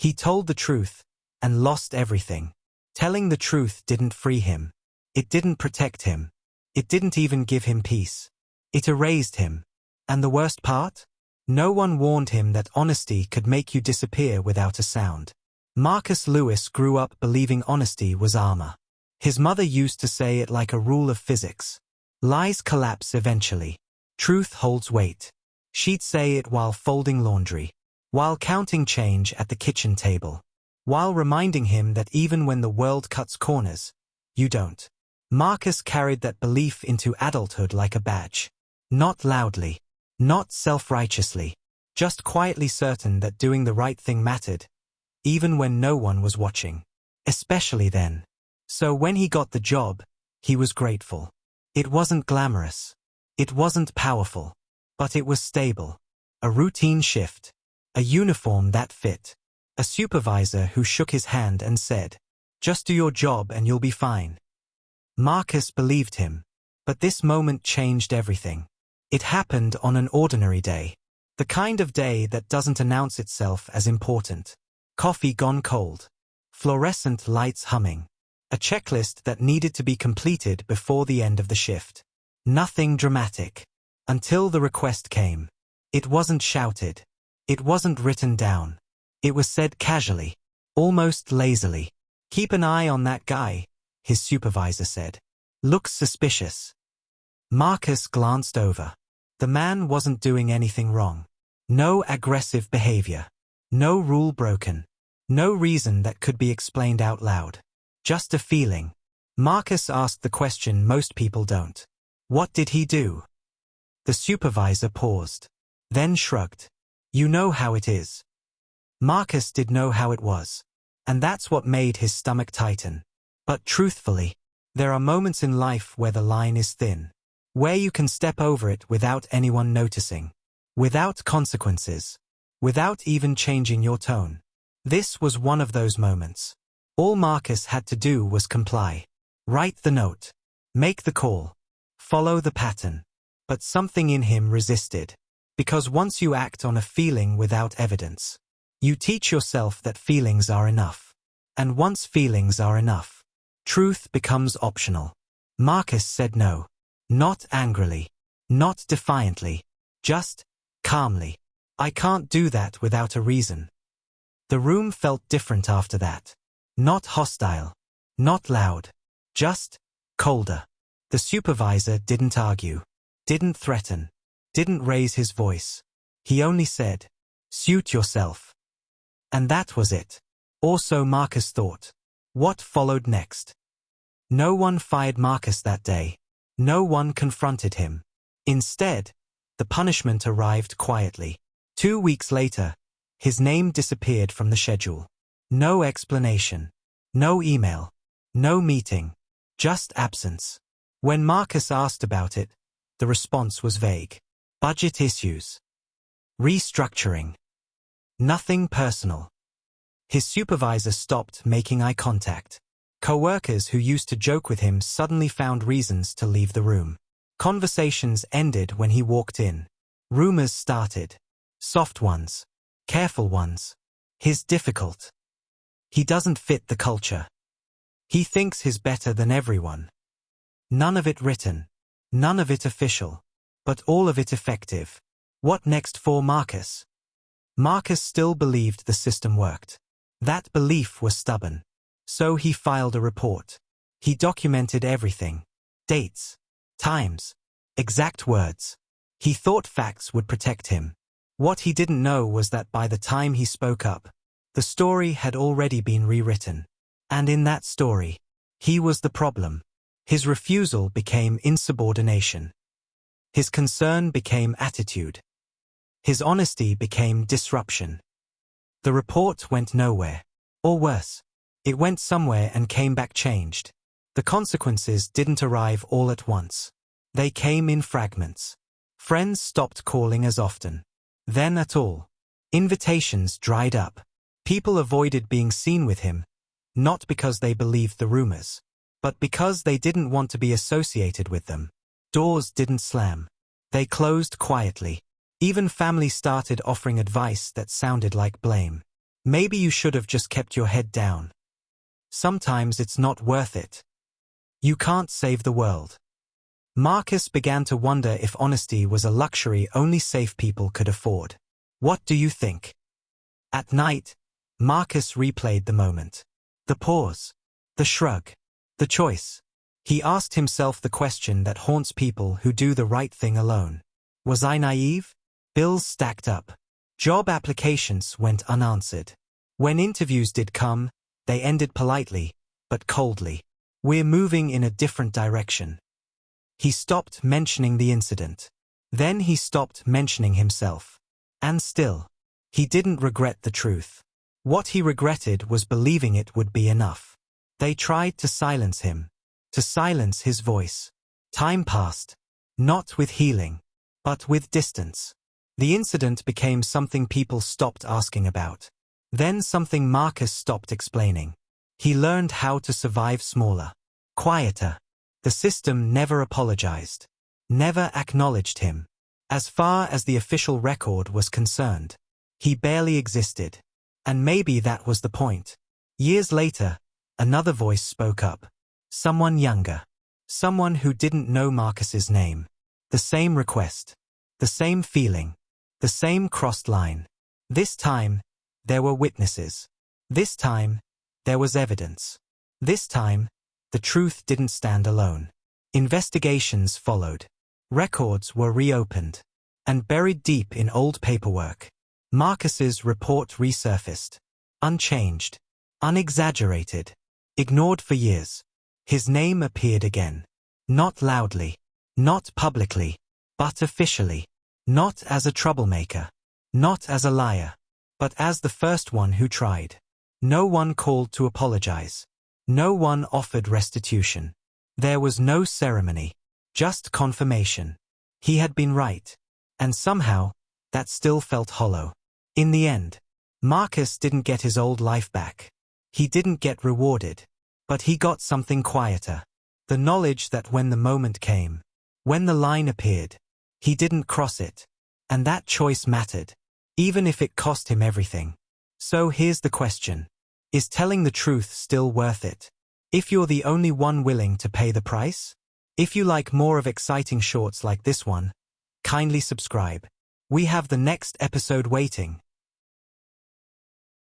He told the truth and lost everything. Telling the truth didn't free him. It didn't protect him. It didn't even give him peace. It erased him. And the worst part? No one warned him that honesty could make you disappear without a sound. Marcus Lewis grew up believing honesty was armor. His mother used to say it like a rule of physics. Lies collapse eventually. Truth holds weight. She'd say it while folding laundry, while counting change at the kitchen table, while reminding him that even when the world cuts corners, you don't. Marcus carried that belief into adulthood like a badge. Not loudly, not self-righteously, just quietly certain that doing the right thing mattered, even when no one was watching. Especially then. So when he got the job, he was grateful. It wasn't glamorous. It wasn't powerful. But it was stable. A routine shift. A uniform that fit. A supervisor who shook his hand and said, "Just do your job and you'll be fine." Marcus believed him. But this moment changed everything. It happened on an ordinary day. The kind of day that doesn't announce itself as important. Coffee gone cold. Fluorescent lights humming. A checklist that needed to be completed before the end of the shift. Nothing dramatic. Until the request came. It wasn't shouted. It wasn't written down. It was said casually, almost lazily. "Keep an eye on that guy," his supervisor said. "Looks suspicious." Marcus glanced over. The man wasn't doing anything wrong. No aggressive behavior. No rule broken. No reason that could be explained out loud. Just a feeling. Marcus asked the question most people don't. What did he do? The supervisor paused. Then shrugged. "You know how it is." Marcus did know how it was. And that's what made his stomach tighten. But truthfully, there are moments in life where the line is thin. Where you can step over it without anyone noticing. Without consequences. Without even changing your tone. This was one of those moments. All Marcus had to do was comply. Write the note. Make the call. Follow the pattern. But something in him resisted. Because once you act on a feeling without evidence, you teach yourself that feelings are enough. And once feelings are enough, truth becomes optional. Marcus said no. Not angrily. Not defiantly. Just calmly. "I can't do that without a reason." The room felt different after that. Not hostile. Not loud. Just colder. The supervisor didn't argue. Didn't threaten. Didn't raise his voice. He only said, "Suit yourself." And that was it. Or so Marcus thought. What followed next? No one fired Marcus that day. No one confronted him. Instead, the punishment arrived quietly. 2 weeks later, his name disappeared from the schedule. No explanation. No email. No meeting. Just absence. When Marcus asked about it, the response was vague. Budget issues. Restructuring. Nothing personal. His supervisor stopped making eye contact. Co-workers who used to joke with him suddenly found reasons to leave the room. Conversations ended when he walked in. Rumors started. Soft ones. Careful ones. His difficult. He doesn't fit the culture. He thinks he's better than everyone. None of it written. None of it official. But all of it effective. What next for Marcus? Marcus still believed the system worked. That belief was stubborn. So he filed a report. He documented everything. Dates. Times. Exact words. He thought facts would protect him. What he didn't know was that by the time he spoke up, the story had already been rewritten. And in that story, he was the problem. His refusal became insubordination. His concern became attitude. His honesty became disruption. The report went nowhere. Or worse, it went somewhere and came back changed. The consequences didn't arrive all at once. They came in fragments. Friends stopped calling as often. Then at all. Invitations dried up. People avoided being seen with him, not because they believed the rumors, but because they didn't want to be associated with them. Doors didn't slam. They closed quietly. Even family started offering advice that sounded like blame. Maybe you should have just kept your head down. Sometimes it's not worth it. You can't save the world. Marcus began to wonder if honesty was a luxury only safe people could afford. What do you think? At night, Marcus replayed the moment. The pause. The shrug. The choice. He asked himself the question that haunts people who do the right thing alone. Was I naive? Bills stacked up. Job applications went unanswered. When interviews did come, they ended politely, but coldly. We're moving in a different direction. He stopped mentioning the incident. Then he stopped mentioning himself. And still, he didn't regret the truth. What he regretted was believing it would be enough. They tried to silence him, to silence his voice. Time passed, not with healing, but with distance. The incident became something people stopped asking about. Then something Marcus stopped explaining. He learned how to survive smaller, quieter. The system never apologized, never acknowledged him. As far as the official record was concerned, he barely existed. And maybe that was the point. Years later, another voice spoke up. Someone younger. Someone who didn't know Marcus's name. The same request. The same feeling. The same crossed line. This time, there were witnesses. This time, there was evidence. This time, the truth didn't stand alone. Investigations followed. Records were reopened. And buried deep in old paperwork, Marcus's report resurfaced. Unchanged. Unexaggerated. Ignored for years. His name appeared again. Not loudly. Not publicly. But officially. Not as a troublemaker. Not as a liar. But as the first one who tried. No one called to apologize. No one offered restitution. There was no ceremony. Just confirmation. He had been right. And somehow, that still felt hollow. In the end, Marcus didn't get his old life back. He didn't get rewarded. But he got something quieter. The knowledge that when the moment came, when the line appeared, he didn't cross it. And that choice mattered. Even if it cost him everything. So here's the question. Is telling the truth still worth it? If you're the only one willing to pay the price? If you like more of exciting shorts like this one, kindly subscribe. We have the next episode waiting.